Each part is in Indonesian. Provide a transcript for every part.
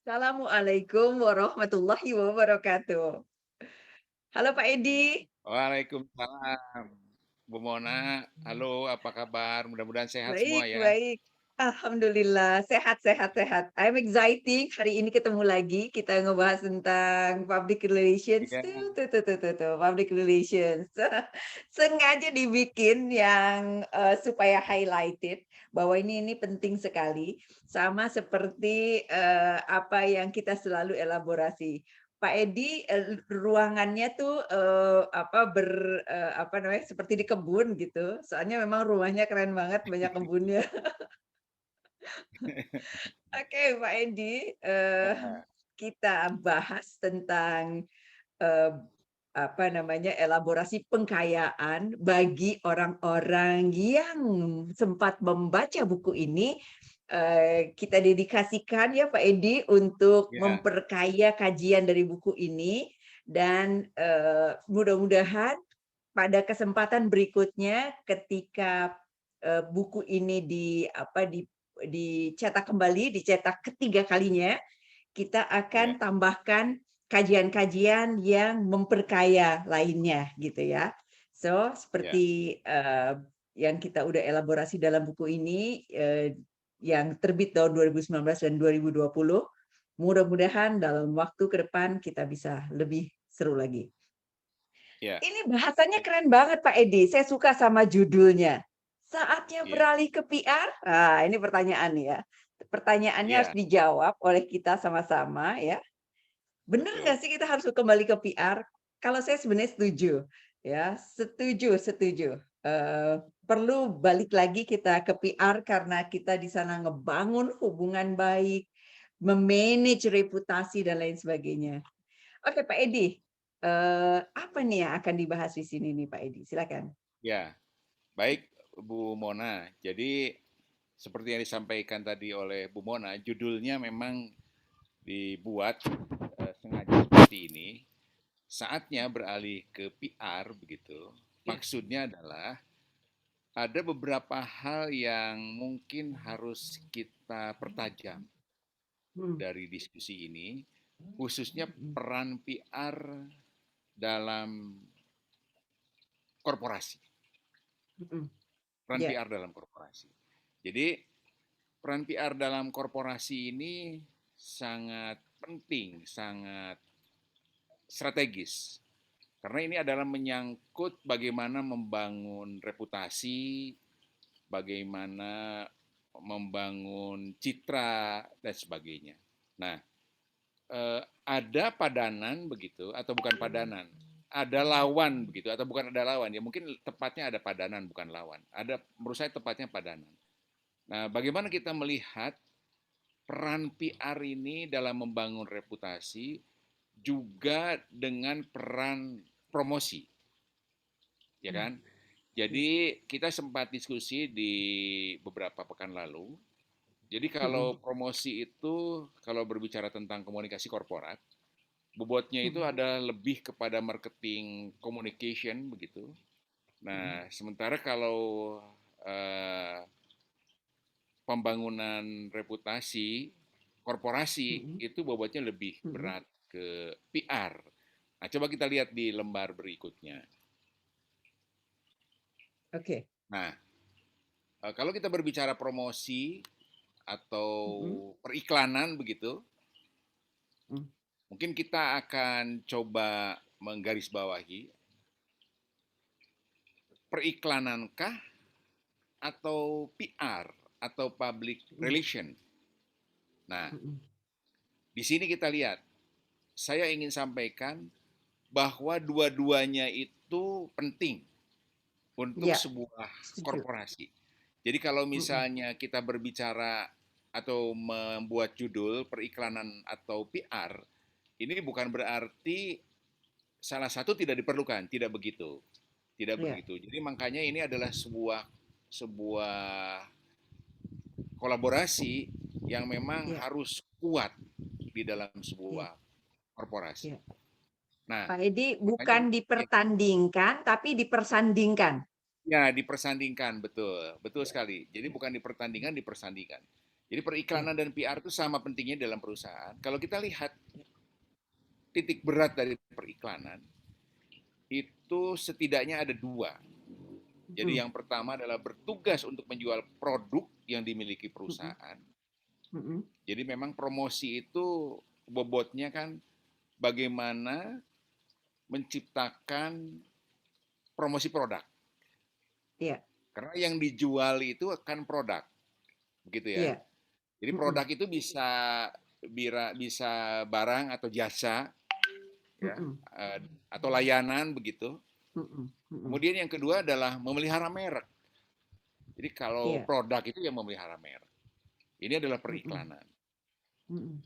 Assalamualaikum warahmatullahi wabarakatuh. Halo Pak Edi. Waalaikumsalam. Bu Mona, halo apa kabar? Mudah-mudahan sehat semua Baik, ya. baik. Alhamdulillah, sehat sehat sehat. I'm exciting hari ini ketemu lagi, kita ngebahas tentang public relations. Iya, Public relations. Sengaja dibikin yang, supaya highlighted bahwa ini penting sekali, sama seperti, apa yang kita selalu elaborasi. Pak Edi, ruangannya tuh, apa namanya, seperti di kebun gitu, soalnya memang rumahnya keren banget, banyak kebunnya. Oke, Pak Edi, heeh, kita bahas tentang, eee, apa namanya, elaborasi pengkayaan bagi orang-orang yang sempat membaca buku ini, kita dedikasikan ya Pak Edi untuk iya, memperkaya kajian dari buku ini dan, mudah-mudahan pada kesempatan berikutnya ketika, buku ini dicetak kembali, dicetak ketiga kalinya, kita iya, akan tambahkan kajian-kajian yang memperkaya lainnya gitu ya. So, iya, seperti, yang kita udah elaborasi dalam buku ini, yang terbit tahun 2019 dan 2020, mudah-mudahan dalam waktu ke depan kita bisa lebih seru lagi. iya, Ini bahasanya baik, keren banget Pak Edi, saya suka sama judulnya. Saatnya iya, beralih ke PR? Ah, ini pertanyaan ya. Pertanyaannya harus iya, dijawab oleh kita sama-sama ya. Bener betul. nggak sih kita harus kembali ke PR? Kalau saya sebenarnya setuju, ya, setuju setuju. Perlu balik lagi kita ke PR karena kita di sana ngebangun hubungan baik, reputasi dan lain sebagainya. Oke Pak Edi, apa nih yang akan dibahas di sini nih Pak Edi? Silakan. Ya, baik Bu Mona. Jadi seperti yang disampaikan tadi oleh Bu Mona, judulnya memang dibuat sengaja seperti ini. Saatnya beralih ke PR begitu. Ya. Maksudnya adalah ada beberapa hal yang mungkin harus kita pertajam Hmm. dari diskusi ini, khususnya Mhm. peran PR dalam korporasi, Mhm. peran Ya. PR dalam korporasi. Jadi peran PR dalam korporasi ini sangat penting, sangat strategis. Karena ini adalah menyangkut bagaimana membangun reputasi, bagaimana membangun citra dan sebagainya. Nah, ada padanan begitu atau bukan padanan, ada lawan begitu atau bukan ada lawan ya mungkin tepatnya ada padanan bukan lawan. Ada menurut saya tepatnya padanan. Nah, bagaimana kita melihat peran PR ini dalam membangun reputasi juga dengan peran promosi, ya Mhm. kan? Jadi kita sempat diskusi di beberapa pekan lalu. Jadi Mhm. kalau promosi itu kalau berbicara tentang komunikasi korporat, bobotnya itu Mhm. ada lebih kepada marketing communication begitu. Mhm. Nah, sementara kalau eh, pembangunan reputasi korporasi Mhm. itu bobotnya lebih Mhm. berat ke PR. Nah, coba kita lihat di lembar berikutnya. Oke. Nah, kalau kita berbicara promosi atau Mhm. periklanan begitu, Mhm. mungkin kita akan coba menggarisbawahi periklanankah atau PR atau public Mhm. relation. Nah, Mhm. di sini kita lihat, saya ingin sampaikan bahwa dua-duanya itu penting untuk Ya, sebuah setuju. korporasi. Jadi kalau Mhm. misalnya kita berbicara atau membuat judul periklanan atau PR, ini bukan berarti salah satu tidak diperlukan, tidak begitu. Tidak Iya. begitu. Jadi makanya ini adalah sebuah kolaborasi yang memang Iya. harus kuat di dalam Iya. sebuah korporasi. Iya. Nah, Pak Edi, makanya bukan dipertandingkan, tapi dipersandingkan. ya dipersandingkan betul, betul sekali. Jadi bukan dipertandingkan, dipersandingkan. Jadi Ya. periklanan dan PR itu sama pentingnya dalam perusahaan. Kalau kita lihat titik berat dari periklanan, itu setidaknya ada dua. Jadi Mm, yang pertama adalah bertugas untuk menjual produk yang dimiliki mm, perusahaan. mm, Jadi memang promosi itu bobotnya kan bagaimana menciptakan promosi produk. Iya, Karena yang dijual itu kan produk, begitu ya. iya. Jadi Mm, produk itu bisa barang atau jasa ya, mm, atau layanan begitu. mm, mm. Kemudian yang kedua adalah memelihara merek. Jadi kalau Iya. produk itu yang memelihara merek. Ini adalah Mm, periklanan. mm,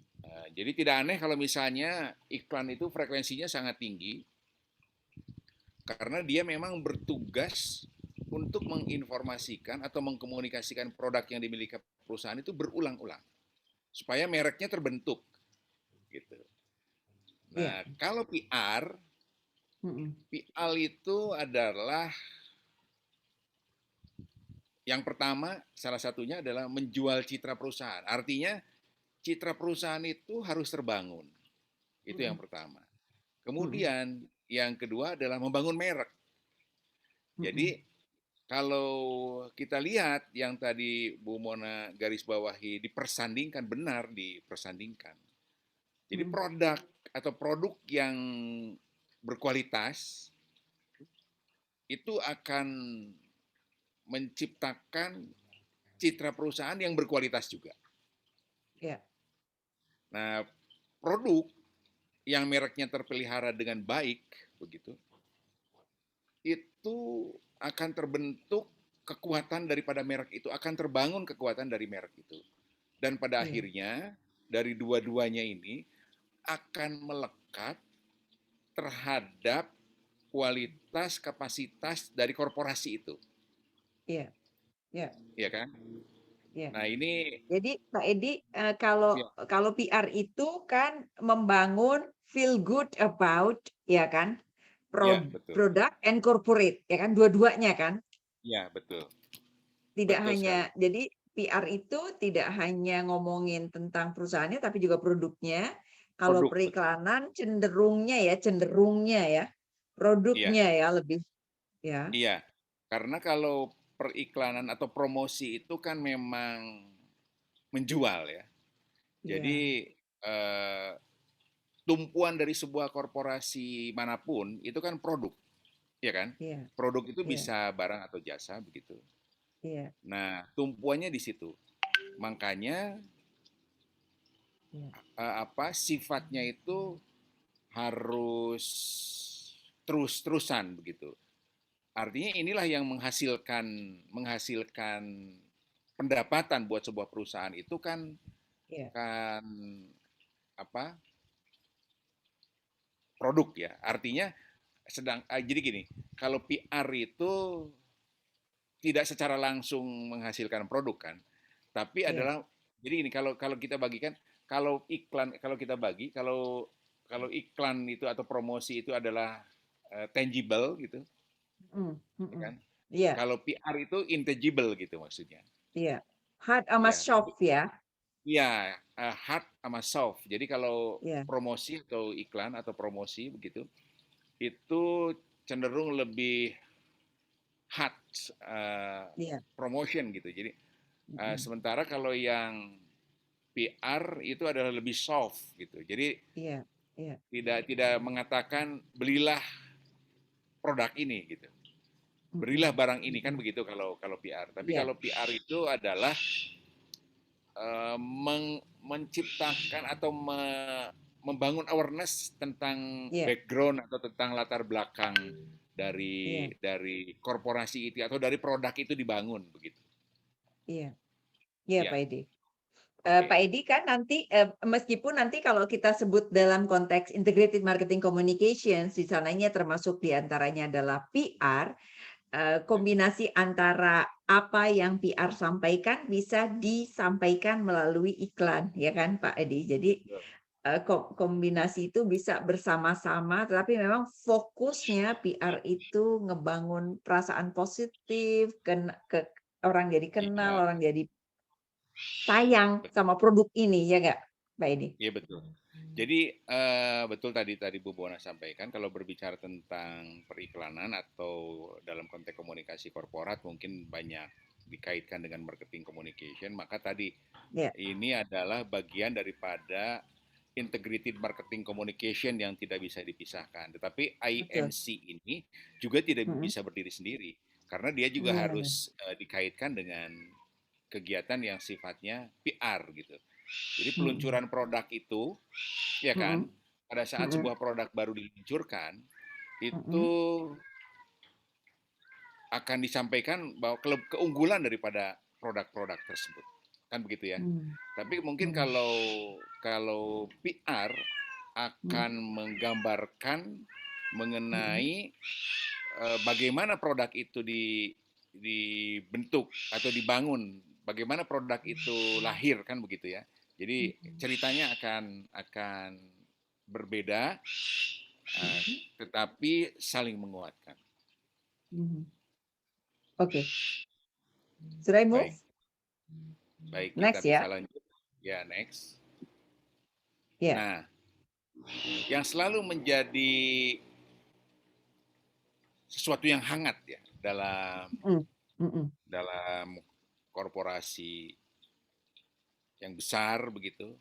Jadi tidak aneh kalau misalnya iklan itu frekuensinya sangat tinggi karena dia memang bertugas untuk menginformasikan atau mengkomunikasikan produk yang dimiliki perusahaan itu berulang-ulang supaya mereknya terbentuk gitu. iya. Nah, kalau Mm, PR itu adalah yang pertama salah satunya adalah menjual citra perusahaan. Artinya citra perusahaan itu harus terbangun. Itu yang mm, pertama. mm, Kemudian yang kedua adalah membangun merek. mm, Jadi kalau kita lihat yang tadi Bu Mona garis bawahi dipersandingkan, benar dipersandingkan. Jadi mm. produk atau produk yang berkualitas itu akan menciptakan citra perusahaan yang berkualitas juga. Iya, Nah, produk yang mereknya terpelihara dengan baik begitu, itu akan terbentuk kekuatan daripada merek itu, akan terbangun kekuatan dari merek itu. Dan pada iya, akhirnya dari dua-duanya ini akan melekat terhadap kualitas kapasitas dari korporasi itu, iya, iya, ya kan? iya. Nah ini, Jadi Pak Edi, kalau ya, kalau PR itu kan membangun feel good about, ya kan, ya betul, product and corporate, ya kan, dua-duanya kan. ya betul, Tidak betul sekali, hanya jadi PR itu tidak hanya ngomongin tentang perusahaannya, tapi juga produknya. Kalau produk betul, periklanan cenderungnya ya, iya, produknya ya lebih ya. iya. Karena kalau periklanan atau promosi itu kan memang menjual ya. Iya, Jadi eh, tumpuan dari sebuah korporasi manapun itu kan produk, ya kan? iya, Produk itu iya, bisa barang atau jasa begitu. iya, Nah, tumpuannya di situ. Makanya iya, sifatnya itu harus terus-terusan begitu. Artinya inilah yang menghasilkan pendapatan buat sebuah perusahaan itu kan iya, kan apa produk ya. Artinya jadi gini, kalau PR itu tidak secara langsung menghasilkan produk kan, tapi iya, adalah jadi ini kalau kalau kita bagikan kalau iklan kalau kita bagi kalau iklan itu atau promosi itu adalah tangible gitu, mhm, ya mhm. kan? Iya, Kalau PR itu intangible gitu maksudnya. iya. Hard sama Ya, soft ya. ya hard sama soft. Jadi kalau Iya, promosi atau iklan atau promosi begitu, itu cenderung lebih hard iya, promotion gitu. Jadi mhm, sementara kalau yang PR itu adalah lebih soft gitu. Jadi iya, iya, tidak tidak mengatakan belilah produk ini gitu. Berilah mhm, barang ini kan mhm. begitu kalau kalau PR. Tapi Iya, kalau PR itu adalah menciptakan atau membangun awareness tentang iya, background atau tentang latar belakang dari iya, korporasi itu atau dari produk itu dibangun begitu. iya, iya Ya, Pak Edi. Pak oke. Edi kan nanti, meskipun nanti kalau kita sebut dalam konteks integrated marketing communications, di sananya termasuk di antaranya adalah PR, Ya, kombinasi antara apa yang PR sampaikan bisa disampaikan melalui iklan, ya kan Pak Edi? Jadi, betul. kombinasi itu bisa bersama-sama, tetapi memang fokusnya PR itu ngebangun perasaan positif, ke orang jadi kenal, Iya, orang jadi sayang Bet sama produk ini, ya nggak, Mbak Eni? iya betul. Jadi, betul tadi Bu Bona sampaikan kalau berbicara tentang periklanan atau dalam konteks komunikasi korporat mungkin banyak dikaitkan dengan marketing communication, maka tadi Ya, ini adalah bagian daripada integrated marketing communication yang tidak bisa dipisahkan. Tetapi betul. IMC ini juga tidak Mhm. bisa berdiri sendiri karena dia juga Iya, benar. harus dikaitkan dengan kegiatan yang sifatnya PR gitu. Jadi Mhm. peluncuran produk itu, ya kan, Mhm. pada saat Mhm. sebuah produk baru diluncurkan, itu Mhm. akan disampaikan bahwa keunggulan daripada produk-produk tersebut. Kan begitu ya. Mmm. Tapi mungkin Mhm. kalau kalau PR Mhm. akan menggambarkan Mhm. mengenai bagaimana produk itu dibentuk atau dibangun, bagaimana produk itu lahir kan begitu ya. Jadi Mhm. ceritanya akan berbeda, uh, Mhm. tetapi saling menguatkan. Mhm. Oke. Should I move? Baik, baik kita Next bisa ya? lanjut. Ya next. Ya. Nah, yang selalu menjadi sesuatu yang hangat ya dalam Mhm. Mhm. dalam korporasi yang besar begitu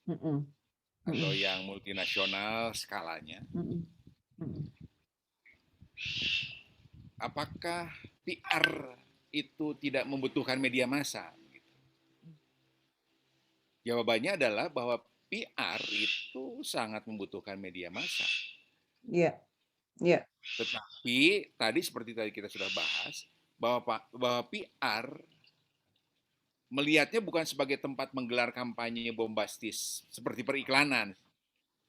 Mhm. atau Mhm. yang multinasional skalanya. Mhm. Mhm. Apakah PR itu tidak membutuhkan media massa? Jawabannya adalah bahwa PR itu sangat membutuhkan media massa. Iya. Iya. Tetapi tadi seperti tadi kita sudah bahas bahwa PR melihatnya bukan sebagai tempat menggelar kampanye bombastis seperti periklanan,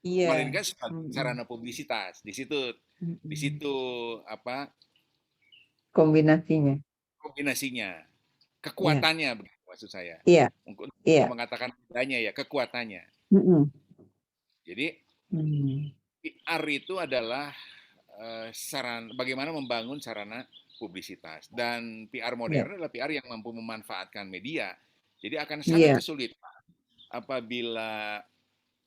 Iya. melainkan sebagai Mhm. sarana publisitas. Di situ Mhm. apa Kombinasinya. kombinasinya, Iya. kekuatannya begitu maksud saya. Iya. Untuk Iya. mengatakan bedanya ya kekuatannya. Mhm. Jadi Mmm. PR itu adalah bagaimana membangun sarana publisitas dan PR Iya. modern adalah PR yang mampu memanfaatkan media. Jadi akan sangat Iya. kesulitan apabila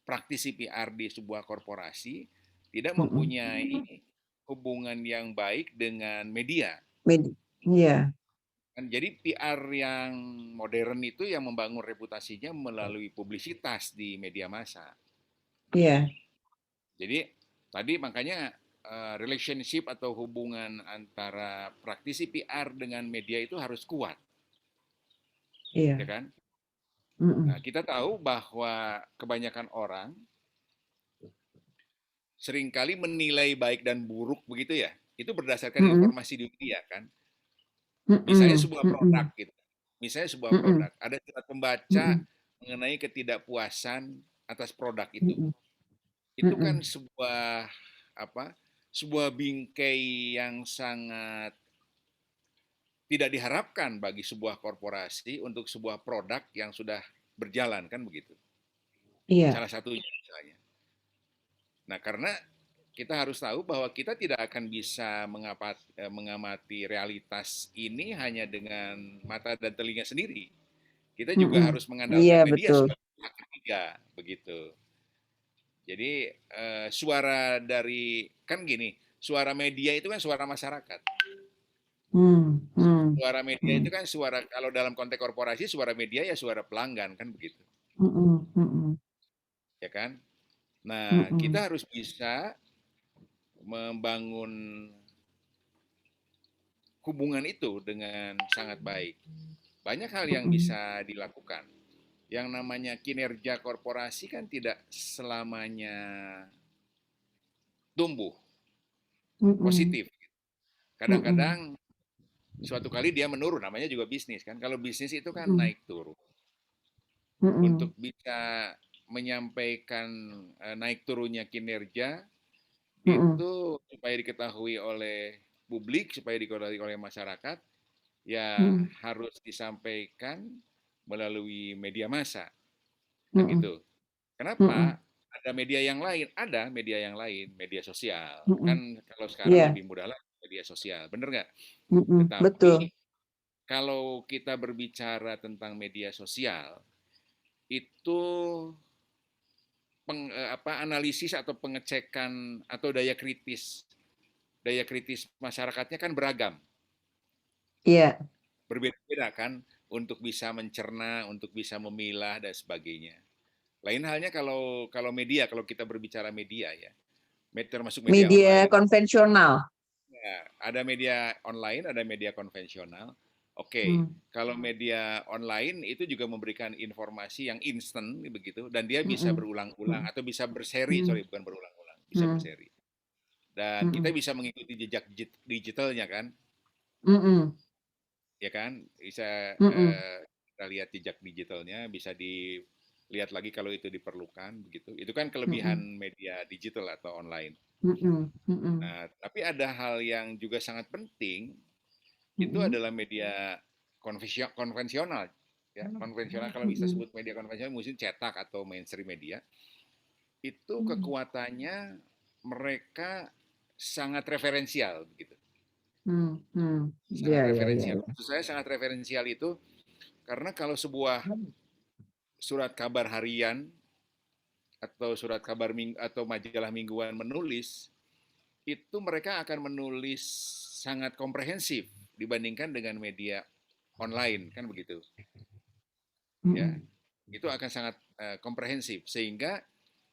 praktisi PR di sebuah korporasi tidak Mhm. mempunyai hubungan yang baik dengan media. Iya. Kan jadi PR yang modern itu yang membangun reputasinya melalui publisitas di media massa. Iya. Jadi tadi makanya relationship atau hubungan antara praktisi PR dengan media itu harus kuat, ya Iya. kan? Nah, Mhm. kita tahu bahwa kebanyakan orang seringkali menilai baik dan buruk begitu ya. Itu berdasarkan Mhm. informasi di media kan. Misalnya Mhm. sebuah produk Mhm. gitu. Misalnya sebuah Mhm. produk, ada surat pembaca Mhm. mengenai ketidakpuasan atas produk itu. Mhm. Itu kan Mhm. sebuah apa? Sebuah bingkai yang sangat tidak diharapkan bagi sebuah korporasi untuk sebuah produk yang sudah berjalan kan begitu. Iya. Salah satunya misalnya. Nah, karena kita harus tahu bahwa kita tidak akan bisa mengamati realitas ini hanya dengan mata dan telinga sendiri. Kita juga Mhm. harus Iya, mengandalkan media betul. sebagai pihak ketiga, begitu. Jadi suara dari kan gini, suara media itu kan suara masyarakat. Mmm. Mmm. Suara media itu Mhm. kan suara kalau dalam konteks korporasi suara media ya suara pelanggan kan begitu, Mhm. Mhm. ya kan? Nah, Mhm. kita harus bisa membangun hubungan itu dengan sangat baik. Banyak hal yang Mhm. bisa dilakukan. Yang namanya kinerja korporasi kan tidak selamanya tumbuh Mhm. positif. Mhm. Kadang-kadang suatu kali dia menurun, namanya juga bisnis kan. Kalau bisnis itu kan Mhm. naik turun. Mhm. Untuk bisa menyampaikan naik turunnya kinerja Mhm. itu supaya diketahui oleh publik, supaya diketahui oleh masyarakat, ya Mhm. harus disampaikan melalui media massa, kan Mhm. gitu. Kenapa? Mhm. Ada media yang lain, ada media yang lain, media sosial. Mhm. Kan kalau sekarang Iya. lebih mudah lah media sosial, bener nggak? Mhm. Tetapi Betul. kalau kita berbicara tentang media sosial, itu analisis atau pengecekan atau daya kritis masyarakatnya kan beragam, Iya. berbeda-beda kan untuk bisa mencerna, untuk bisa memilah dan sebagainya. Lain halnya kalau kalau media, kalau kita berbicara media ya, termasuk media Media online. konvensional. Ya, ada media online, ada media konvensional. Oke, Hmm. kalau media online itu juga memberikan informasi yang instan begitu, dan dia bisa Mm-mm. berulang-ulang atau bisa berseri, Mm. sorry bukan berulang-ulang, bisa Mm. berseri. Dan kita Mm. bisa mengikuti jejak digitalnya kan, Mm. ya kan? Bisa Mm. kita lihat jejak digitalnya, bisa dilihat lagi kalau itu diperlukan begitu. Itu kan Mm. kelebihan media digital atau online. Mm. Mm. Nah, tapi ada hal yang juga sangat penting, itu Mm. adalah media konvensional. Ya, konvensional kalau bisa Mm. sebut media konvensional, mungkin cetak atau mainstream media, itu Mm. kekuatannya mereka sangat referensial begitu. Mm. Mm. Sangat Ya, ya, ya, referensial. ya. Maksud saya sangat referensial itu karena kalau sebuah surat kabar harian atau surat kabar atau majalah mingguan menulis, itu mereka akan menulis sangat komprehensif dibandingkan dengan media online kan begitu ya, Mm. itu akan sangat komprehensif sehingga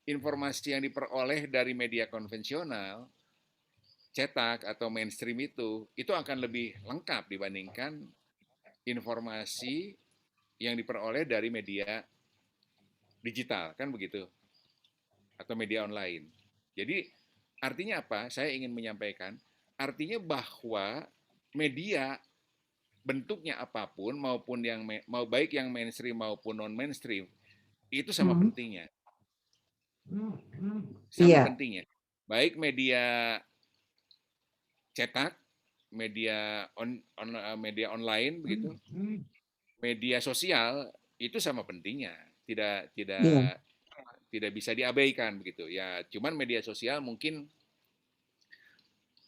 informasi yang diperoleh dari media konvensional cetak atau mainstream itu akan lebih lengkap dibandingkan informasi yang diperoleh dari media digital kan begitu atau media online. Jadi artinya apa? Saya ingin menyampaikan artinya bahwa media bentuknya apapun maupun yang mau baik yang mainstream maupun non mainstream itu sama Mm. pentingnya, sama Iya. pentingnya. Baik media cetak, media online begitu, media sosial itu sama pentingnya. Tidak Iya. tidak tidak bisa diabaikan begitu. Ya, cuman media sosial mungkin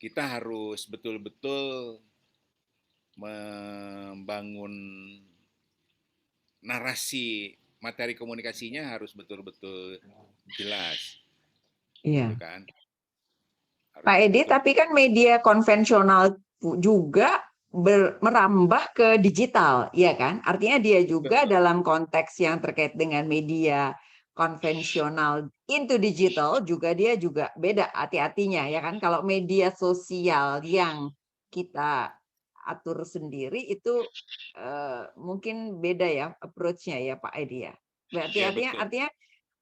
kita harus betul-betul membangun narasi materi komunikasinya harus betul-betul jelas, gitu Iya. kan? Harus Pak Edi, tapi betul-betul. kan media konvensional juga merambah ke digital, ya kan? Artinya dia juga Betul. dalam konteks yang terkait dengan media konvensional into digital juga dia juga beda hati-hatinya, ya kan? Kalau media sosial yang kita atur sendiri itu mungkin beda ya approach-nya ya Pak Edi ya. Berarti Ya artinya betul. artinya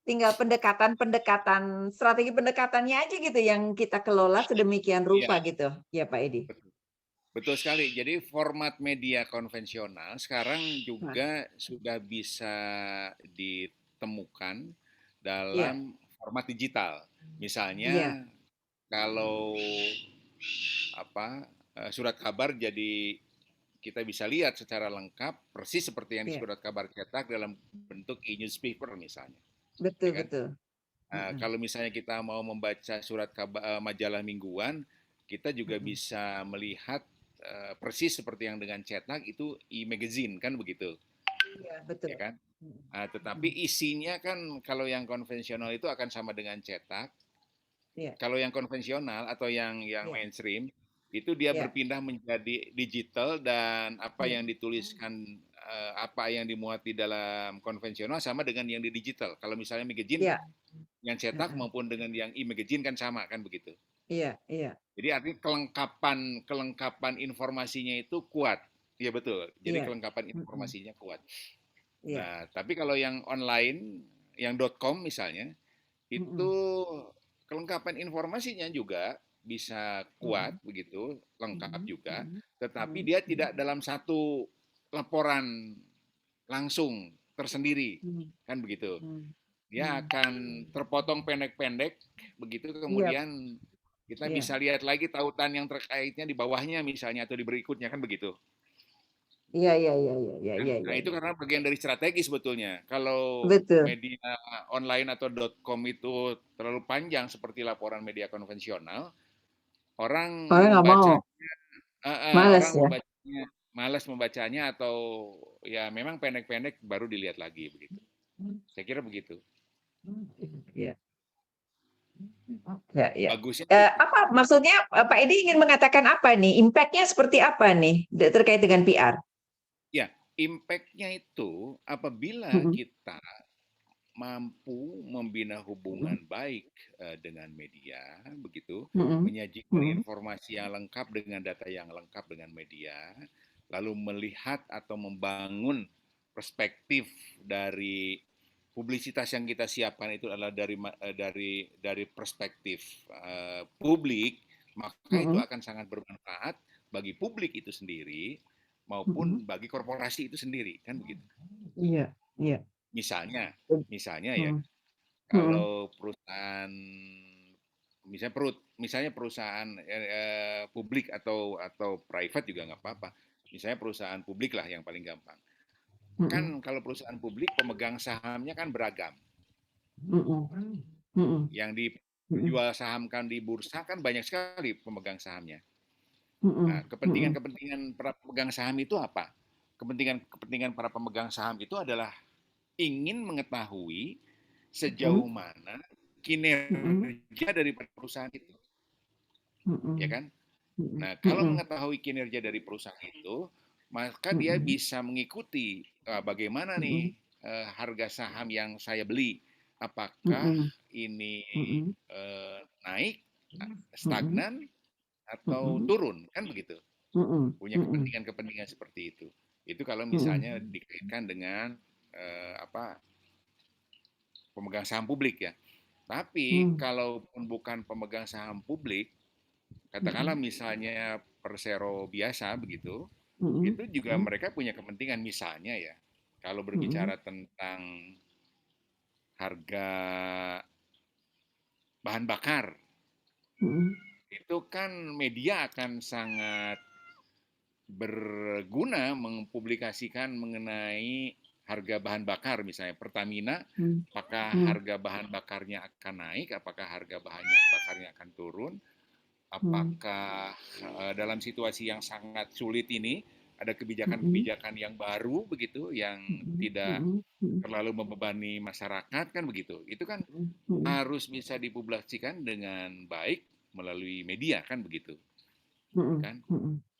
tinggal pendekatan-pendekatan, strategi pendekatannya aja gitu yang kita kelola sedemikian rupa Iya, gitu, ya Pak Edi? betul. Betul sekali. Jadi format media konvensional sekarang Nah, juga sudah bisa ditemukan iya, dalam format digital. iya, Misalnya kalau surat kabar jadi kita bisa lihat secara lengkap persis seperti yang di iya, surat kabar cetak dalam bentuk e-newspaper misalnya, betul ya kan? betul. Mm-mm, Kalau misalnya kita mau membaca surat kabar majalah mingguan, kita juga mm-mm. bisa melihat persis seperti yang dengan cetak itu e-magazine kan begitu, Iya, betul. ya kan? Mm-mm, Tetapi mm-mm. isinya kan kalau yang konvensional itu akan sama dengan cetak. Iya, Kalau yang konvensional atau yang iya, mainstream itu dia iya, berpindah menjadi digital dan apa iya, yang dituliskan apa yang dimuat di dalam konvensional sama dengan yang di digital. Kalau misalnya magazine iya, yang cetak mm-mm. maupun dengan yang e-magazine kan sama kan begitu. Iya, iya, Jadi artinya kelengkapan kelengkapan informasinya itu kuat. Iya betul. Jadi iya, kelengkapan mm-mm. informasinya kuat. Iya, Nah, tapi kalau yang online, yang .com misalnya, itu mm-mm. kelengkapan informasinya juga bisa kuat Mm-mm. begitu, lengkap Mm-mm. juga, Mm-mm. tetapi Mm-mm. dia tidak dalam satu laporan langsung tersendiri, Mm-mm. kan begitu. Mm-mm. Dia Mm-mm. akan terpotong pendek-pendek, begitu Iya, kemudian kita iya, bisa lihat lagi tautan yang terkaitnya di bawahnya misalnya atau di berikutnya kan begitu. iya, iya, iya, iya, iya, Kan? iya, Nah iya, itu iya. karena bagian dari strategi sebetulnya. Kalau Betul. media online atau .com itu terlalu panjang seperti laporan media konvensional, orang Orang nggak mau, membaca males orang ya. membacanya malas membacanya atau ya memang pendek-pendek baru dilihat lagi begitu. Saya kira begitu. Ya, ya, ya. Bagusnya sih Apa maksudnya Pak Edi ingin mengatakan apa nih? Impact-nya seperti apa nih terkait dengan PR? ya, impact-nya itu apabila Mm-mm, kita mampu membina hubungan mm-mm, baik dengan media, begitu, mm-mm, menyajikan mm-mm, informasi yang lengkap dengan data yang lengkap dengan media, lalu melihat atau membangun perspektif dari publisitas yang kita siapkan itu adalah dari perspektif publik, maka itu mm-mm, akan sangat bermanfaat bagi publik itu sendiri mm-mm. maupun bagi korporasi itu sendiri, kan begitu. Iya, iya. Misalnya, misalnya ya, Mm, mm, kalau perusahaan misalnya perusahaan publik atau private juga nggak apa-apa. Misalnya perusahaan publik lah yang paling gampang. mm, Kan kalau perusahaan publik pemegang sahamnya kan beragam. mm, mm, Yang mm, dijual sahamkan di bursa kan banyak sekali pemegang sahamnya. Nah, mm, mm, kepentingan para pemegang saham itu apa? Kepentingan para pemegang saham itu adalah ingin mengetahui sejauh mm, mana mm, kinerja dari perusahaan itu, ya mm, kan? mm, Nah, kalau mm, mengetahui kinerja dari perusahaan itu, maka dia mm, bisa mengikuti bagaimana nih mm, harga saham yang saya beli. Apakah mm, ini mm, naik, mm, stagnan, atau mm, turun, kan begitu. mm, Punya mm, kepentingan-kepentingan seperti itu. Itu kalau mm, misalnya dikaitkan dengan apa pemegang saham publik ya. Tapi mm, kalaupun bukan pemegang saham publik, katakanlah mm, misalnya Persero biasa begitu, mm, itu juga mereka punya kepentingan misalnya ya. Kalau mm, berbicara tentang harga bahan bakar, mm, itu kan media akan sangat berguna mempublikasikan mengenai harga bahan bakar misalnya Pertamina, mm, apakah mm, harga bahan bakarnya akan naik, apakah harga bahan bakarnya akan turun, mm, apakah dalam situasi yang sangat sulit ini ada mm, kebijakan-kebijakan yang baru begitu yang tidak terlalu membebani masyarakat kan begitu. Itu kan harus bisa dipublikasikan dengan baik melalui media kan begitu, kan?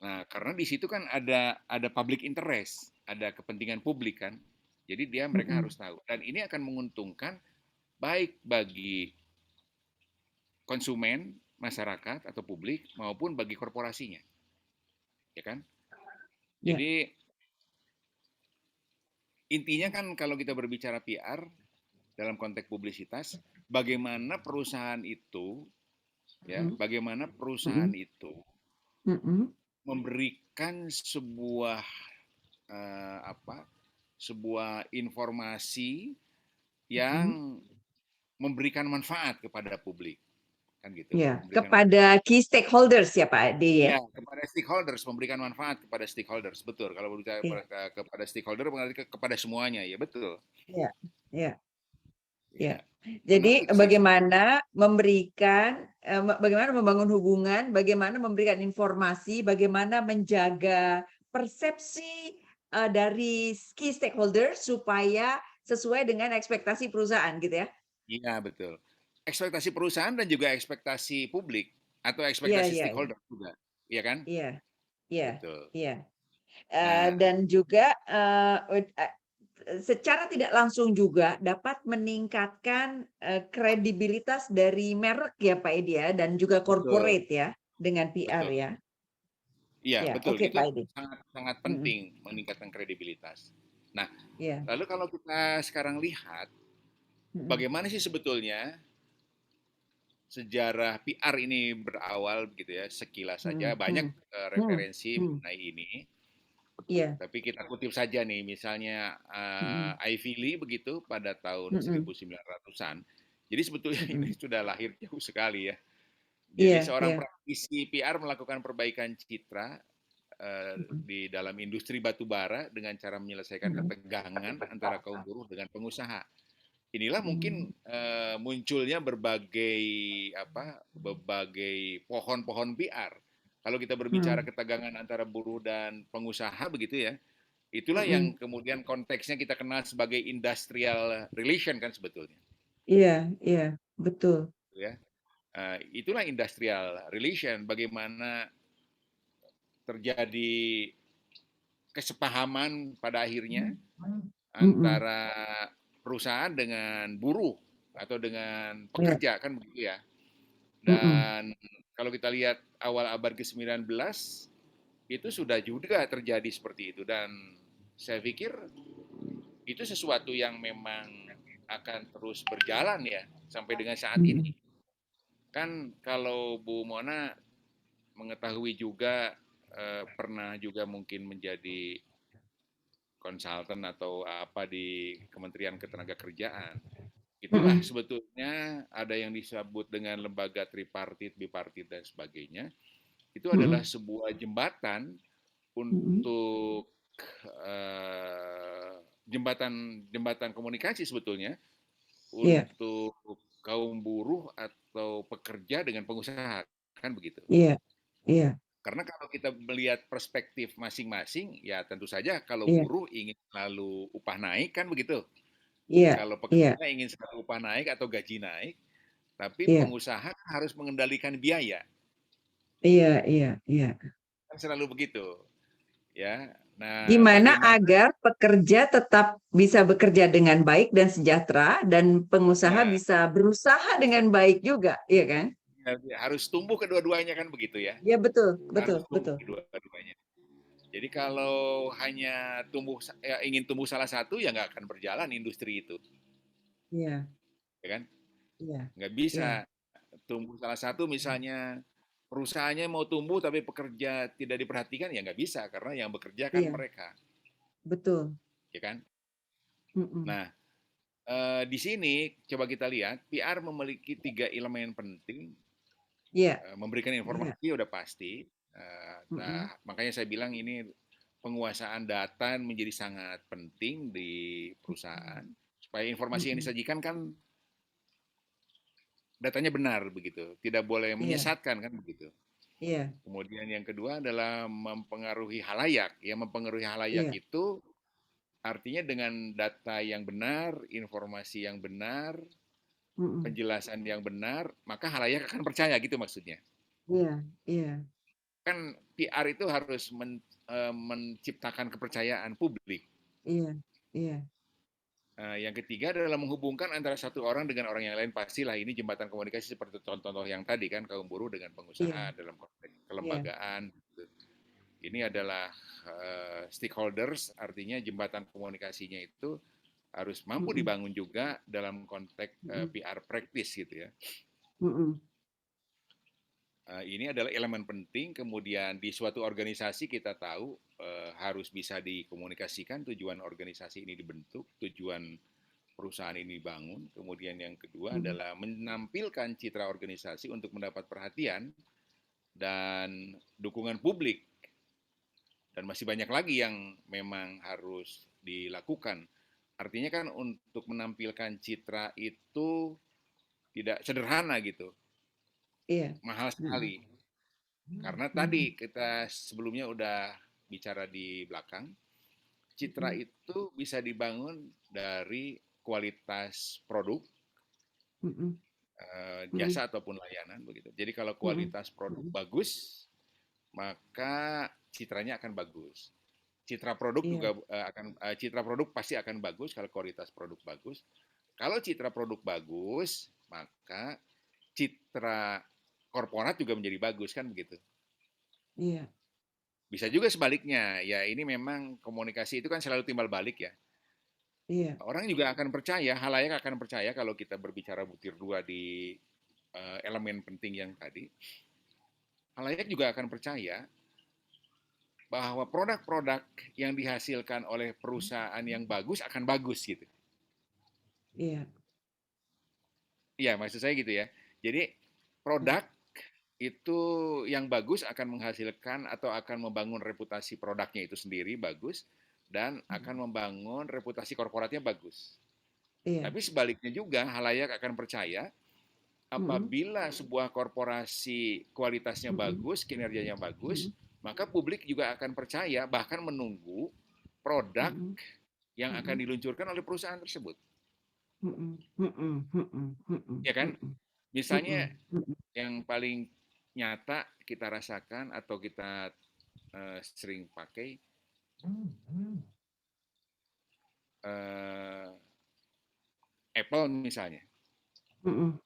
Nah, karena di situ kan ada public interest, ada kepentingan publik kan. Jadi mereka harus tahu dan ini akan menguntungkan baik bagi konsumen, masyarakat atau publik maupun bagi korporasinya, ya kan? Ya. Jadi intinya kan kalau kita berbicara PR dalam konteks publisitas, bagaimana perusahaan itu ya, Mm, bagaimana perusahaan mm, itu mm, memberikan sebuah apa? Sebuah informasi mm. yang memberikan manfaat kepada publik, kan gitu. Ya, Memberikan kepada key stakeholders ya Pak Ade ya. ya kepada stakeholders, memberikan manfaat kepada stakeholders, betul. Kalau berbicara Iya, kepada stakeholder berarti kepada semuanya, ya betul. iya, iya, iya. Ya, Jadi menarik sih. bagaimana memberikan, bagaimana membangun hubungan, bagaimana memberikan informasi, bagaimana menjaga persepsi dari key stakeholders supaya sesuai dengan ekspektasi perusahaan gitu ya. Iya, betul. Ekspektasi perusahaan dan juga ekspektasi publik atau Iya, ekspektasi iya, iya, stakeholder juga, iya kan? iya, iya, Betul. iya. Nah, Dan juga secara tidak langsung juga dapat meningkatkan kredibilitas dari merek ya Pak Edi ya dan juga betul, corporate ya dengan PR betul. ya. Iya, Ya, betul. oke Itu Pak Edi. sangat sangat Mm-mm. penting meningkatkan kredibilitas. Nah, Ya. lalu kalau kita sekarang lihat Mm-mm. bagaimana sih sebetulnya sejarah PR ini berawal begitu ya, sekilas saja Mm, banyak mm, mm, referensi mm. mengenai ini. Iya. Tapi kita kutip saja nih, misalnya Mm-mm. Ivy Lee begitu pada tahun Mm-mm. 1900-an. Jadi sebetulnya ini Mm-mm. sudah lahir jauh sekali ya. Jadi Iya, seorang iya. praktisi PR melakukan perbaikan citra Mm-mm. di dalam industri batu bara dengan cara menyelesaikan Mm-mm. ketegangan antara kaum buruh dengan pengusaha. Inilah mungkin Mm. munculnya berbagai pohon-pohon PR. Kalau kita berbicara Hmm. ketegangan antara buruh dan pengusaha begitu ya, itulah yang Mm-mm. kemudian konteksnya kita kenal sebagai industrial relation kan sebetulnya, Iya, iya, betul. ya. Itulah industrial relation, bagaimana terjadi kesepahaman pada akhirnya Mm-mm. antara perusahaan dengan buruh atau dengan Iya. pekerja kan begitu ya. Mm-mm. Dan kalau kita lihat awal abad ke-19 itu sudah juga terjadi seperti itu, dan saya pikir itu sesuatu yang memang akan terus berjalan ya sampai dengan saat Mm-mm. ini. Kan kalau Bu Mona mengetahui juga, pernah juga mungkin menjadi konsultan atau apa di Kementerian Ketenagakerjaan. Itulah Mm-mm. sebetulnya ada yang disebut dengan lembaga tripartit, bipartit dan sebagainya. Itu adalah Mm-mm. sebuah jembatan Mm-mm. untuk jembatan jembatan komunikasi sebetulnya Iya, untuk kaum buruh atau pekerja dengan pengusaha, kan begitu. iya, iya, Karena kalau kita melihat perspektif masing-masing, ya tentu saja kalau iya, buruh ingin selalu upah naik kan begitu. iya, Kalau iya, pekerja ingin selalu upah naik atau gaji naik, tapi iya, pengusaha harus mengendalikan biaya. iya, iya, iya. Kan selalu begitu, ya. Nah, Gimana bagaimana agar pekerja tetap bisa bekerja dengan baik dan sejahtera dan pengusaha ya, bisa berusaha dengan baik juga, iya kan? harus tumbuh kedua-duanya kan begitu ya. Ya betul, betul, Harus tumbuh betul. kedua-duanya. Jadi kalau hanya ingin tumbuh salah satu ya nggak akan berjalan industri itu, Iya, ya kan? iya, Nggak bisa iya, tumbuh salah satu, misalnya perusahaannya mau tumbuh tapi pekerja tidak diperhatikan ya nggak bisa, karena yang bekerja kan iya, mereka, betul. ya kan? Mm-mm. Nah, di sini coba kita lihat PR memiliki 3 elemen penting. Iya, Memberikan iya. informasi udah pasti. Mm-mm. Nah, makanya saya bilang ini penguasaan data menjadi sangat penting di perusahaan supaya informasi yang Mm-mm. disajikan kan datanya benar begitu, tidak boleh Iya, menyesatkan kan begitu. iya, Kemudian yang kedua adalah mempengaruhi halayak. Ya, mempengaruhi halayak iya. itu artinya dengan data yang benar, informasi yang benar, Mm-mm. penjelasan yang benar, maka halayak akan percaya gitu maksudnya. Iya, iya, Kan PR itu harus menciptakan kepercayaan publik. iya, iya. Yang ketiga adalah menghubungkan antara satu orang dengan orang yang lain. Pastilah ini jembatan komunikasi seperti contoh-contoh yang tadi kan, kaum buruh dengan Iya, pengusaha dalam konteks iya. kelembagaan. Ini adalah stakeholders, artinya jembatan komunikasinya itu harus mampu Mm-mm. dibangun juga dalam konteks Mm-mm. PR practice gitu ya. Mm-mm. Ini adalah elemen penting. Kemudian di suatu organisasi kita tahu harus bisa dikomunikasikan tujuan organisasi ini dibentuk, tujuan perusahaan ini dibangun. Kemudian yang kedua Mm-mm. adalah menampilkan citra organisasi untuk mendapat perhatian dan dukungan publik. Dan masih banyak lagi yang memang harus dilakukan. Artinya kan untuk menampilkan citra itu tidak sederhana gitu, Iya. mahal Mm-mm. sekali. Karena Mm-mm. tadi kita sebelumnya udah bicara di belakang, citra Mm-mm. itu bisa dibangun dari kualitas produk, Mm-mm. Mm-mm. jasa ataupun layanan begitu. Jadi kalau Mm-mm. kualitas produk Mm-mm. bagus, maka citranya akan bagus. Citra produk juga Iya, citra produk pasti akan bagus kalau kualitas produk bagus. Kalau citra produk bagus, maka citra korporat juga menjadi bagus kan begitu. iya, Bisa juga sebaliknya. Ya ini memang komunikasi itu kan selalu timbal balik ya. iya, Orang juga akan percaya, halayak akan percaya kalau kita berbicara butir dua di elemen penting yang tadi. Halayak juga akan percaya bahwa produk-produk yang dihasilkan oleh perusahaan yang bagus akan bagus gitu. iya. Iya, maksud saya gitu ya. Jadi produk itu yang bagus akan menghasilkan atau akan membangun reputasi produknya itu sendiri bagus dan Mm-mm. akan membangun reputasi korporatnya bagus. Iya, Tapi sebaliknya juga halayak akan percaya mhm, apabila sebuah korporasi kualitasnya mhm, bagus, kinerjanya bagus, mhm, maka publik juga akan percaya bahkan menunggu produk mhm, yang akan mhm, diluncurkan oleh perusahaan tersebut. mhm, mhm, mhm, mhm, Ya kan? mhm, Misalnya mhm, mhm, yang paling nyata kita rasakan atau kita sering pakai eh, Apple misalnya. mhm,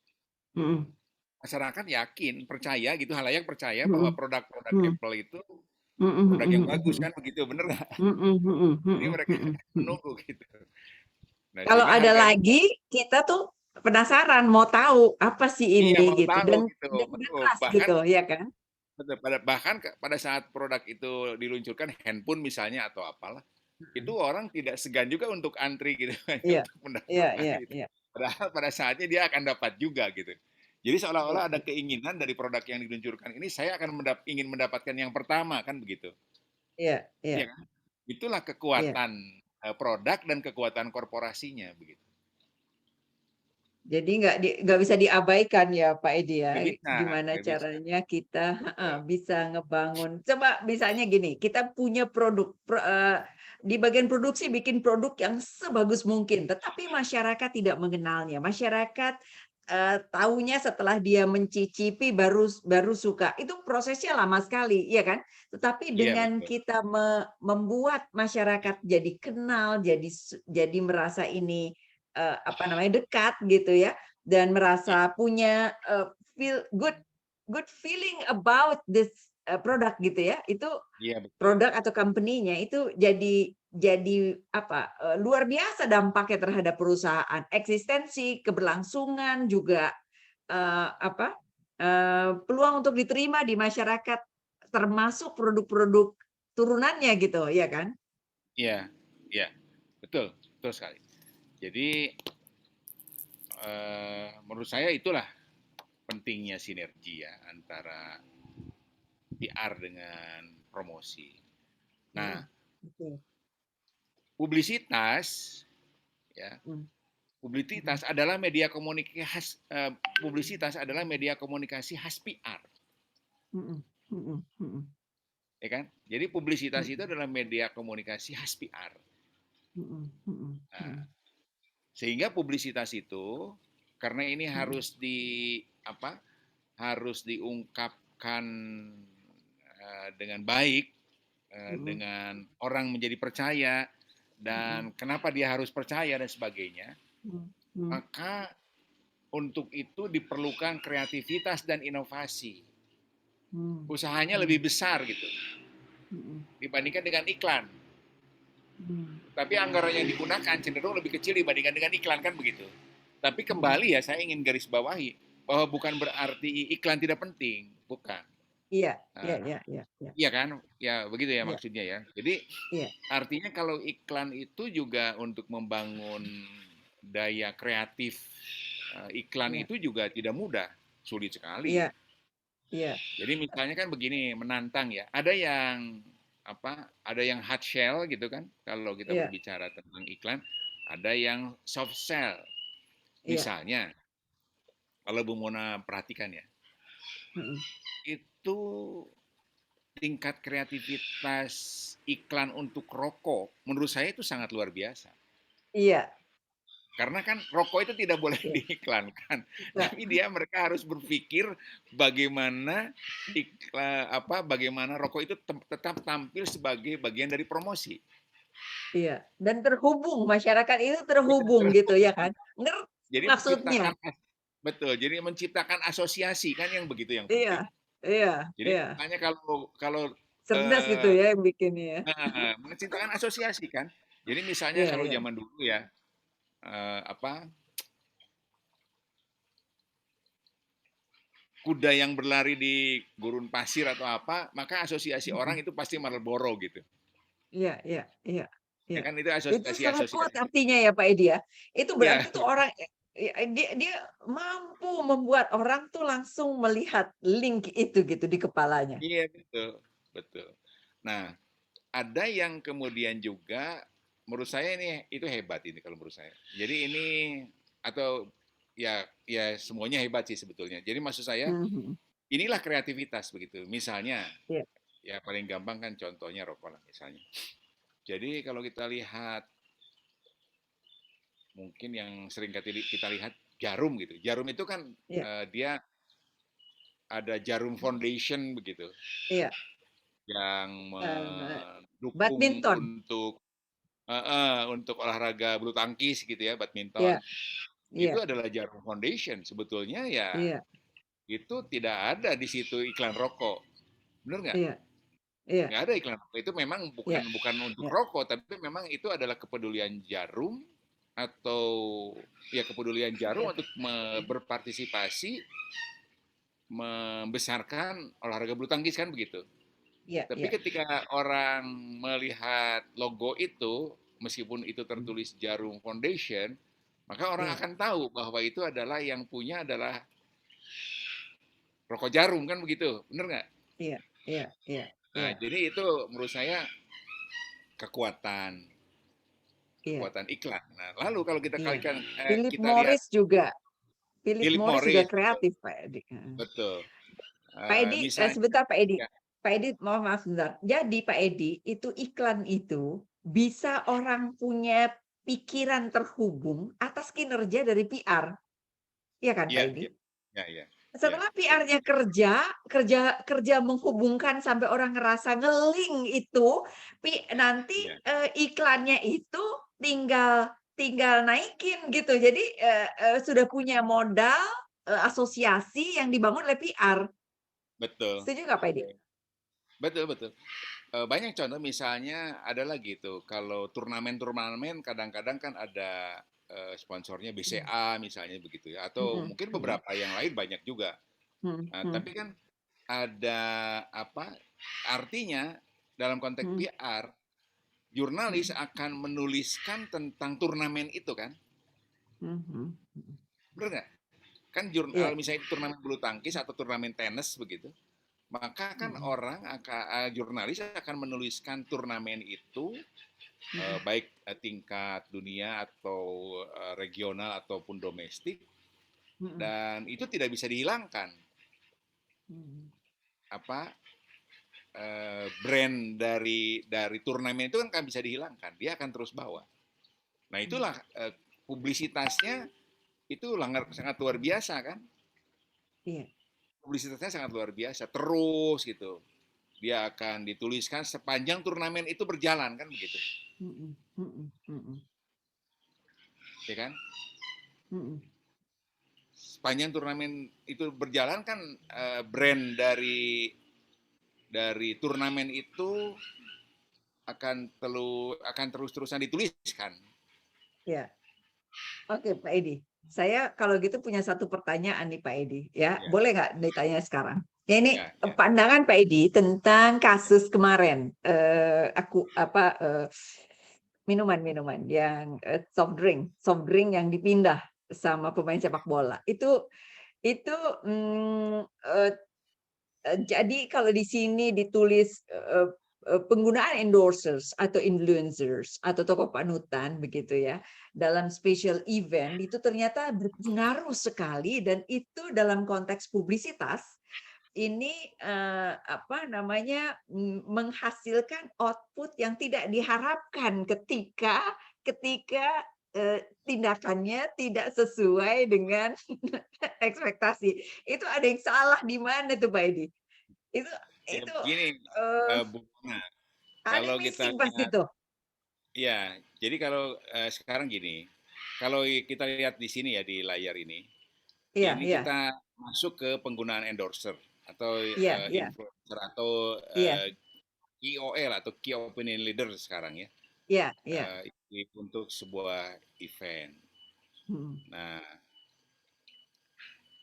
mhm, Masyarakat yakin, percaya gitu, halayak percaya bahwa mhm, produk-produk mhm, Apple itu mhm, produk yang mhm, bagus mhm. kan begitu, bener nggak? Mhm, mhm, Jadi mhm, mereka mhm, mhm. menunggu gitu. Nah Kalau sehingga ada harganya lagi, kita tuh penasaran mau tahu apa sih iya ini mau gitu tahu gitu, dan udah betul. trust Bahkan gitu, ya kan? bahkan pada saat produk itu diluncurkan handphone misalnya atau apalah, itu orang tidak segan juga untuk antri gitu Iya, untuk iya, mendapatkan iya, itu. iya, Padahal pada saatnya dia akan dapat juga gitu. Jadi iya, seolah-olah ada iya, keinginan dari produk yang diluncurkan ini saya akan ingin mendapatkan yang pertama kan begitu. iya, iya, Iya kan? Itulah iya. kekuatan produk dan kekuatan korporasinya begitu. Jadi nggak bisa diabaikan ya Pak Edi ya, Nggak bisa, gimana nggak bisa. caranya kita heeh, Betul. bisa ngebangun coba misalnya gini, kita punya produk, di bagian produksi bikin produk yang sebagus mungkin, tetapi masyarakat tidak mengenalnya. Masyarakat, taunya setelah dia mencicipi baru suka. Itu prosesnya lama sekali, iya kan? Tetapi Iya dengan betul. kita membuat masyarakat jadi kenal, jadi merasa ini apa namanya, dekat gitu ya, dan Iya, merasa punya, feel good feeling about this, product gitu ya, itu iya betul. produk atau company-nya itu jadi apa, luar biasa dampaknya terhadap perusahaan, eksistensi, keberlangsungan juga, apa, peluang untuk diterima di masyarakat, termasuk produk-produk turunannya gitu, ya kan? Iya, iya, betul, betul sekali. Jadi menurut saya itulah pentingnya sinergi ya antara PR dengan promosi. Nah, Mhm, betul, publisitas ya, mmm, mhm, publisitas adalah media komunikasi publisitas adalah media komunikasi khas PR, mhm, mhm, mhm. ya kan? Jadi publisitas itu Mhm, adalah media komunikasi khas PR. mhm, mhm, Nah, mhm, sehingga publisitas itu karena ini mhm, harus apa? Harus diungkapkan dengan baik, mhm, dengan orang menjadi percaya mhm, dan kenapa dia harus percaya dan sebagainya. mhm, mhm, Maka untuk itu diperlukan kreativitas dan inovasi. mhm, Usahanya mhm, lebih besar gitu mhm, dibandingkan dengan iklan. mhm, Tapi anggaran yang digunakan cenderung lebih kecil dibandingkan dengan iklan kan begitu. Tapi mhm. kembali ya saya ingin garis bawahi bahwa bukan berarti iklan tidak penting, bukan. Iya, iya, Nah, iya, iya, iya, iya kan? Ya begitu ya iya, maksudnya ya. Jadi iya, artinya kalau iklan itu juga untuk membangun daya kreatif iklan iya, itu juga tidak mudah, sulit sekali. iya, iya, Jadi misalnya kan begini, menantang ya. Ada yang apa? Ada yang hard shell gitu kan. Kalau kita iya, berbicara tentang iklan, ada yang soft sell. iya, Misalnya, kalau Bu Mona perhatikan ya, mhm. itu tingkat kreativitas iklan untuk rokok menurut saya itu sangat luar biasa. Iya, Karena kan rokok itu tidak boleh iya, diiklankan, bisa, tapi mereka harus berpikir bagaimana bagaimana rokok itu tetap tampil sebagai bagian dari promosi. iya, dan terhubung, masyarakat itu terhubung gitu ya kan, ngerti Jadi maksudnya. menciptakan betul, jadi menciptakan asosiasi kan yang begitu yang Iya, penting. iya, Jadi iya, makanya kalau kalau cerdas gitu eh, ya yang bikinnya ya. menciptakan asosiasi kan. Jadi misalnya Iya, kalau iya, zaman dulu ya apa kuda yang berlari di gurun pasir atau apa, maka asosiasi mhm. orang itu pasti Marlboro gitu. Iya, iya, iya, Ya iya. kan itu Itu sangat kuat asosiasi-asosiasi artinya seperti ya itu. Pak Edi ya. Itu Iya, berarti tuh orang dia dia mampu membuat orang tuh langsung melihat link itu gitu di kepalanya. iya betul, betul. Nah, ada yang kemudian juga menurut saya ini itu hebat ini kalau menurut saya. Jadi ini atau ya semuanya hebat sih sebetulnya. Jadi maksud saya Mhm. inilah kreativitas begitu. Misalnya Iya, ya paling gampang kan contohnya rokok lah misalnya. Jadi kalau kita lihat mungkin yang sering kita lihat jarum gitu. Jarum itu kan iya, dia ada Jarum Foundation begitu iya. yang Eee, mendukung badminton. untuk olahraga bulu tangkis gitu ya, badminton. Iya, Itu iya, adalah Jarum Foundation. Sebetulnya ya iya, itu tidak ada di situ iklan rokok. Benar nggak? iya, iya, Nggak ada iklan rokok. Itu memang bukan iya, bukan untuk iya, rokok, tapi memang itu adalah kepedulian Jarum atau ya kepedulian Jarum iya, untuk berpartisipasi membesarkan olahraga bulu tangkis kan begitu. iya, Tapi iya. ketika orang melihat logo itu, meskipun itu Mmm, tertulis Jarum Foundation, maka orang iya, akan tahu bahwa itu adalah yang punya adalah rokok Jarum kan begitu, bener nggak? iya, iya, iya, Nah, iya, jadi itu menurut saya kekuatan iya, kekuatan iklan. Nah, lalu kalau kita iya. kalikan, Philip kita lihat Morris juga. Philip Philip Morris juga Morris, betul, kreatif, Pak Edi, heeh. betul. Pak Edi, Misalnya, sebentar Pak Edi. ya, Pak Edi, mohon maaf sebentar. Jadi Pak Edi, itu iklan itu bisa orang punya pikiran terhubung atas kinerja dari PR, iya kan Pak ya, Edi? ya, ya, ya, ya, Setelah PR-nya kerja, kerja menghubungkan sampai orang ngerasa ngeling itu, nanti, ya, iklannya itu tinggal tinggal naikin gitu. Jadi, sudah punya modal, asosiasi yang dibangun oleh PR. betul, Setuju nggak Pak Edi? betul, betul. Banyak contoh misalnya ada lagi tuh kalau turnamen-turnamen kadang-kadang kan ada sponsornya Mmm, BCA misalnya begitu ya atau mhm, mungkin mhm, beberapa yang lain banyak juga. mhm, Nah, mhm, tapi kan ada apa artinya dalam konteks mhm, PR jurnalis mhm, akan menuliskan tentang turnamen itu kan, mhm, mhm. benar nggak? Kan Iya, misalnya turnamen bulu tangkis atau turnamen tenis begitu, maka kan mhm, orang akan jurnalis akan menuliskan turnamen itu mhm, baik tingkat dunia atau regional ataupun domestik mhm, dan itu tidak bisa dihilangkan mhm, apa brand dari turnamen itu kan bisa dihilangkan dia akan terus bawa nah mhm, itulah publisitasnya itu sangat luar biasa kan iya, publisitasnya sangat luar biasa terus gitu dia akan dituliskan sepanjang turnamen itu berjalan kan begitu mhm, mhm, mhm, ya kan mhm. sepanjang turnamen itu berjalan kan brand dari turnamen itu akan terus-terusan dituliskan. Iya. Oke, Pak Edi. Saya kalau gitu punya satu pertanyaan nih, Pak Edi, ya. Ya, Boleh nggak ditanya sekarang? Ya ini ya, ya, pandangan Pak Edi tentang kasus kemarin, minuman-minuman yang, soft drink yang dipindah sama pemain sepak bola. Itu, mmm, eee jadi kalau di sini ditulis, penggunaan endorsers atau influencers atau tokoh panutan begitu ya, dalam special event itu ternyata berpengaruh sekali dan itu dalam konteks publisitas, ini, apa namanya, menghasilkan output yang tidak diharapkan ketika ketika, tindakannya tidak sesuai dengan ekspektasi. Itu ada yang salah di mana tuh, Pak Edi? Itu ya itu, begini, eee, Bu Nah, ada kalau yang kita missing pasti lihat, tuh. ya, jadi kalau sekarang gini, kalau kita lihat di sini ya di layar Iya, ini iya, kita masuk ke penggunaan endorser atau iya, iya, influencer atau iya, KOL atau Key Opinion Leader sekarang ya, iya, iya. untuk sebuah event. Mhm, Nah,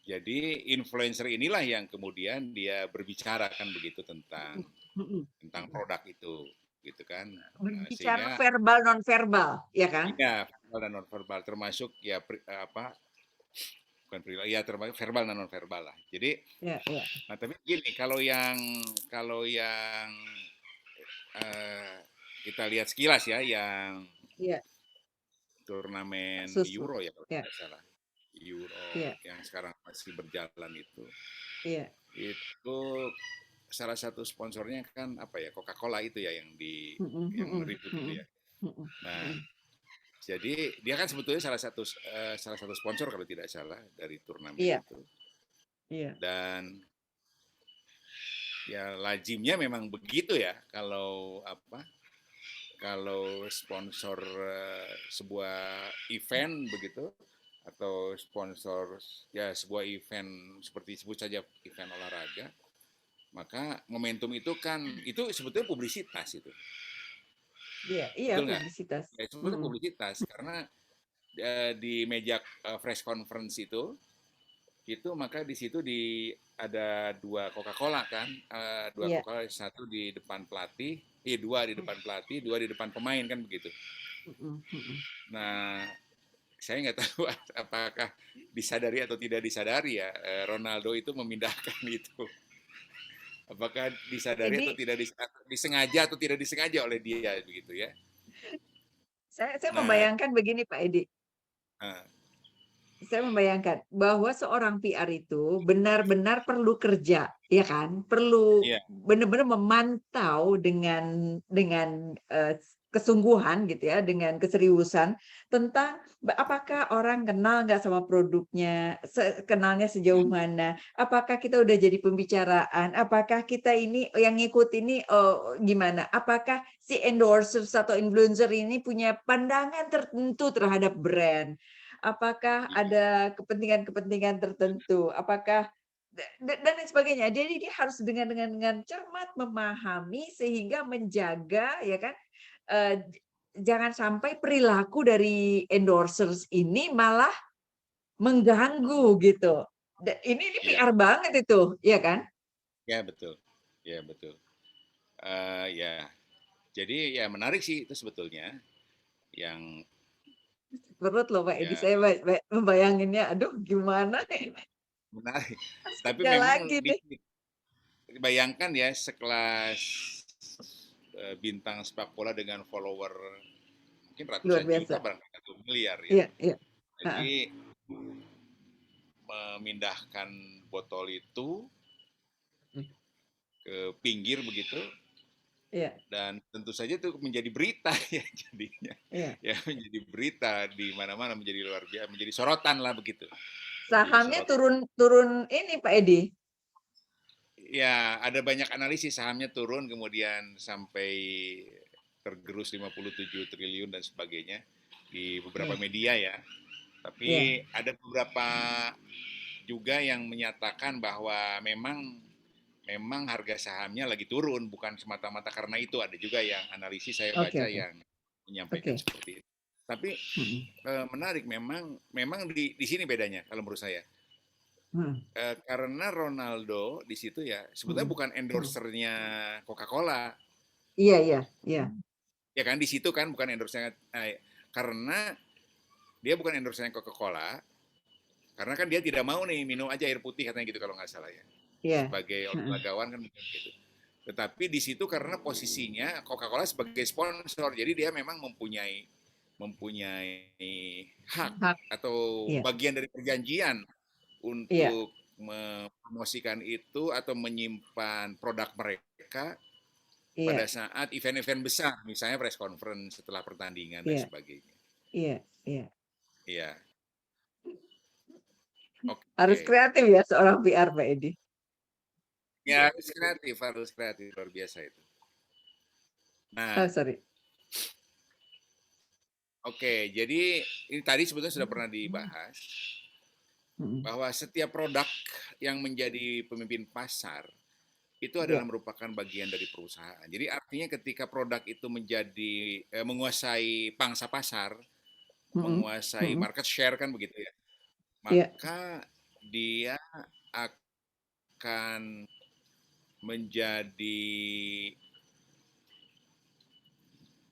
jadi influencer inilah yang kemudian dia berbicara kan begitu tentang mhm, mhm, tentang mhm. produk itu, gitu kan. Berbicara Sehingga verbal, non verbal, ya kan? iya verbal dan non verbal termasuk ya apa bukan perilaku ya termasuk verbal dan non verbal lah. Jadi Iya, iya, nah tapi gini kalau yang eh, kita lihat sekilas ya yang iya, turnamen susu. Euro ya kalau Iya, tidak salah. Europe Iya, yang sekarang masih berjalan iya. itu salah satu sponsornya kan apa ya, Coca-Cola itu ya Mhm, yang mhm, ribut itu mhm, ya. mhm, Nah, mhm. jadi dia kan sebetulnya salah satu sponsor kalau tidak salah dari turnamen Iya, itu. iya. Dan ya lazimnya memang begitu ya kalau apa? Kalau sponsor sebuah event begitu atau sponsor ya sebuah event seperti sebut saja event olahraga, maka momentum itu kan itu sebetulnya publisitas itu. Iya, iya, Betul nggak? publisitas. Ya sebetulnya Mhm. publisitas karena di meja press conference itu maka di situ ada dua Coca-Cola kan, dua Iya. Coca-Cola, satu di depan pelatih, dua di depan pelatih, dua di depan pemain kan begitu. Mhm, mhm. Nah, saya nggak tahu apakah disadari atau tidak disadari ya, Ronaldo itu memindahkan itu. Apakah disadari atau Ini tidak disengaja atau tidak disengaja oleh dia begitu ya. saya Nah, membayangkan begini Pak Edi, eh, saya membayangkan bahwa seorang PR itu benar-benar perlu kerja, ya kan? Perlu iya, benar-benar memantau dengan kesungguhan gitu ya, dengan keseriusan tentang apakah orang kenal nggak sama produknya, kenalnya sejauh mana, apakah kita udah jadi pembicaraan, apakah kita ini yang ngikut ini gimana, apakah si endorsers atau influencer ini punya pandangan tertentu terhadap brand. Apakah iya, ada kepentingan-kepentingan tertentu? Apakah dan lain sebagainya. Jadi dia harus dengan cermat memahami sehingga menjaga ya kan, eee, jangan sampai perilaku dari endorsers ini malah mengganggu gitu. Ini iya, PR banget itu, ya kan? ya betul, ya betul. Ya, jadi ya menarik sih itu sebetulnya yang Perut loh Pak Edi, ya saya membayanginnya, aduh gimana ini menarik. Tapi asiknya memang lagi nih. bayangkan ya sekelas bintang sepak bola dengan follower mungkin Luar ratusan juta biasa. barangkali atau miliar ya. Iya, iya. Heeh. Jadi memindahkan botol itu Mhm. ke pinggir begitu Iya, dan tentu saja itu menjadi berita ya jadinya iya. ya menjadi berita di mana-mana menjadi luar biasa menjadi sorotan lah begitu menjadi Sahamnya sorotan turun turun ini Pak Edi? ya ada banyak analisis sahamnya turun kemudian sampai tergerus 57 triliun dan sebagainya di beberapa Iya, media ya iya, tapi ada beberapa juga yang menyatakan bahwa memang memang harga sahamnya lagi turun bukan semata-mata karena itu ada juga yang analisis saya oke, baca oke, yang menyampaikan oke. seperti itu. Tapi Mhm, menarik memang memang di sini bedanya kalau menurut saya. mhm, Karena Ronaldo di situ ya sebetulnya mhm, bukan mhm. endorsernya Coca-Cola Iya, iya, iya, ya kan di situ kan bukan endorsernya karena dia bukan endorsernya Coca-Cola karena kan dia tidak mau nih minum aja air putih katanya gitu kalau nggak salah ya iya, sebagai heeh, olahragawan kan gitu. Tetapi di situ karena posisinya Coca-Cola sebagai sponsor, jadi dia memang mempunyai hak hak, atau iya, bagian dari perjanjian iya, untuk mempromosikan itu atau menyimpan produk mereka pada iya, saat event-event besar, misalnya press conference setelah pertandingan dan iya, sebagainya. iya, iya. Iya, Harus oke. kreatif ya seorang PR Pak Edi. Ya harus kreatif luar biasa itu. Nah, Oh, sorry. oke, jadi ini tadi sebetulnya sudah pernah dibahas Mhm, bahwa setiap produk yang menjadi pemimpin pasar itu adalah iya, merupakan bagian dari perusahaan. Jadi artinya ketika produk itu menjadi menguasai pangsa pasar, mhm, menguasai mhm, market share kan begitu ya, iya, maka dia akan menjadi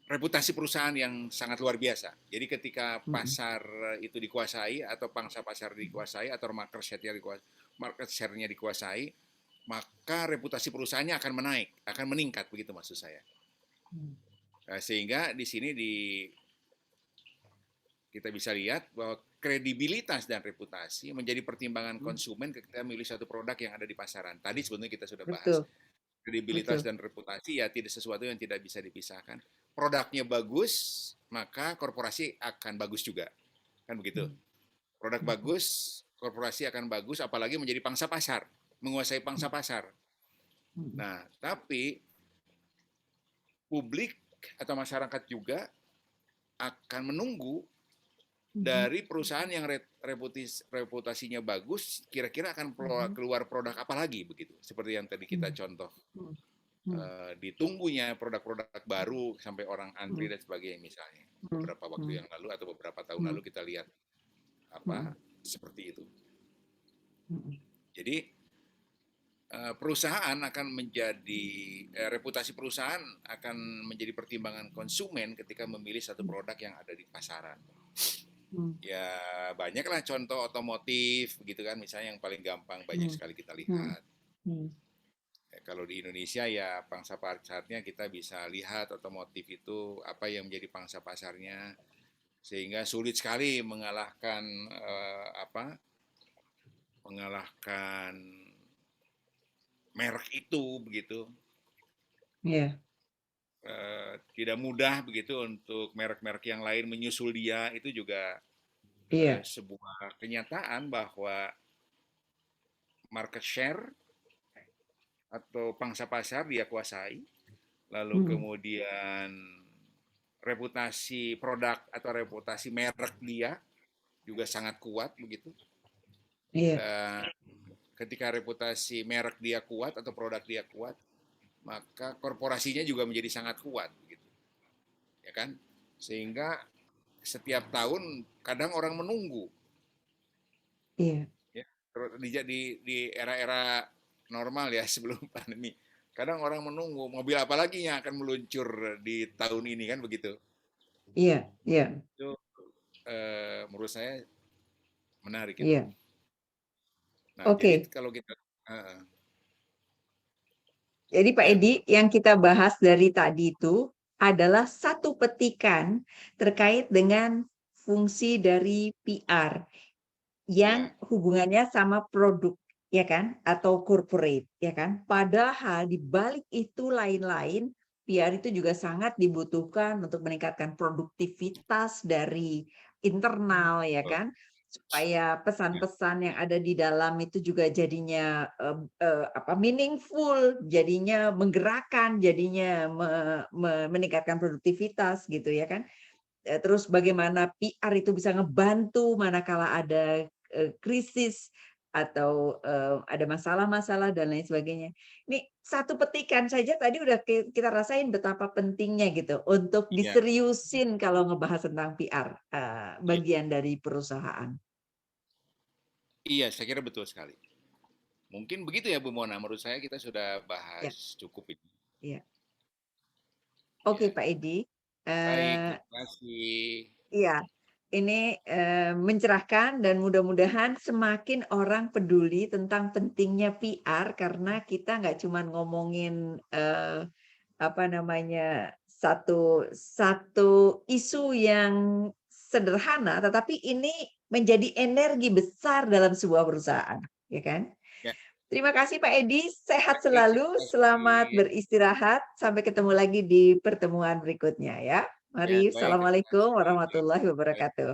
reputasi perusahaan yang sangat luar biasa. Jadi ketika mhm, pasar itu dikuasai atau pangsa pasar dikuasai atau market share-nya dikuasai, maka reputasi perusahaannya akan akan meningkat begitu maksud saya. mhm, Sehingga di sini kita bisa lihat bahwa kredibilitas dan reputasi menjadi pertimbangan konsumen ketika memilih satu produk yang ada di pasaran. Tadi sebetulnya kita sudah bahas. Betul, Kredibilitas betul. dan reputasi ya tidak sesuatu yang tidak bisa dipisahkan. Produknya bagus, maka korporasi akan bagus juga. Kan begitu. Produk bagus, korporasi akan bagus, apalagi menjadi pangsa pasar, menguasai pangsa pasar. Nah, tapi publik atau masyarakat juga akan menunggu dari perusahaan yang reputasinya bagus, kira-kira akan keluar produk apa lagi begitu. Seperti yang tadi kita contoh. Ditunggunya produk-produk baru sampai orang antri dan sebagainya misalnya. Beberapa waktu yang lalu atau beberapa tahun lalu kita lihat apa seperti itu. Jadi perusahaan akan menjadi reputasi perusahaan akan menjadi pertimbangan konsumen ketika memilih satu produk yang ada di pasaran. Ya banyaklah contoh otomotif begitu kan, misalnya yang paling gampang banyak sekali kita lihat. Kalau di Indonesia ya pangsa pasarnya kita bisa lihat otomotif itu apa yang menjadi pangsa pasarnya, sehingga sulit sekali mengalahkan mengalahkan merek itu begitu. Iya. Tidak mudah begitu untuk merek-merek yang lain menyusul dia, itu juga sebuah kenyataan bahwa market share atau pangsa pasar dia kuasai, lalu kemudian reputasi produk atau reputasi merek dia juga sangat kuat begitu. Dan ketika reputasi merek dia kuat atau produk dia kuat, maka korporasinya juga menjadi sangat kuat begitu. Ya kan? Sehingga setiap tahun kadang orang menunggu. Iya. Ya, di era-era normal ya sebelum pandemi, kadang orang menunggu mobil apa lagi yang akan meluncur di tahun ini kan begitu. Iya, iya. Itu menurut saya menarik itu. Iya. Nah, jadi kalau kita Jadi Pak ya, Edi, yang kita bahas dari tadi itu adalah satu petikan terkait dengan fungsi dari PR yang ya, hubungannya sama produk, ya kan? Atau corporate, ya kan? Padahal di balik itu lain-lain, PR itu juga sangat dibutuhkan untuk meningkatkan produktivitas dari internal, ya kan? Supaya pesan-pesan yang ada di dalam itu juga jadinya meaningful, jadinya menggerakkan, jadinya meningkatkan produktivitas gitu ya kan. Terus bagaimana PR itu bisa ngebantu manakala ada krisis atau ada masalah-masalah dan lain sebagainya. Ini satu petikan saja tadi udah kita rasain betapa pentingnya gitu untuk ya, diseriusin kalau ngebahas tentang PR bagian dari perusahaan. iya, saya kira betul sekali. Mungkin begitu ya Bu Mona, menurut saya kita sudah Ya, bahas cukup ini. ya. Oke Ya. Pak Edi. Baik, Eh, terima kasih. Iya, ini mencerahkan dan mudah-mudahan semakin orang peduli tentang pentingnya PR karena kita nggak cuma ngomongin apa namanya satu isu yang sederhana, tetapi ini menjadi energi besar dalam sebuah perusahaan, ya kan? Ya, Terima kasih Pak Edi, sehat baik, terima selalu, selamat kasih. beristirahat, sampai ketemu lagi di pertemuan berikutnya ya. Ya, Mari, baik, terima Assalamualaikum kasih. warahmatullahi Baik. wabarakatuh.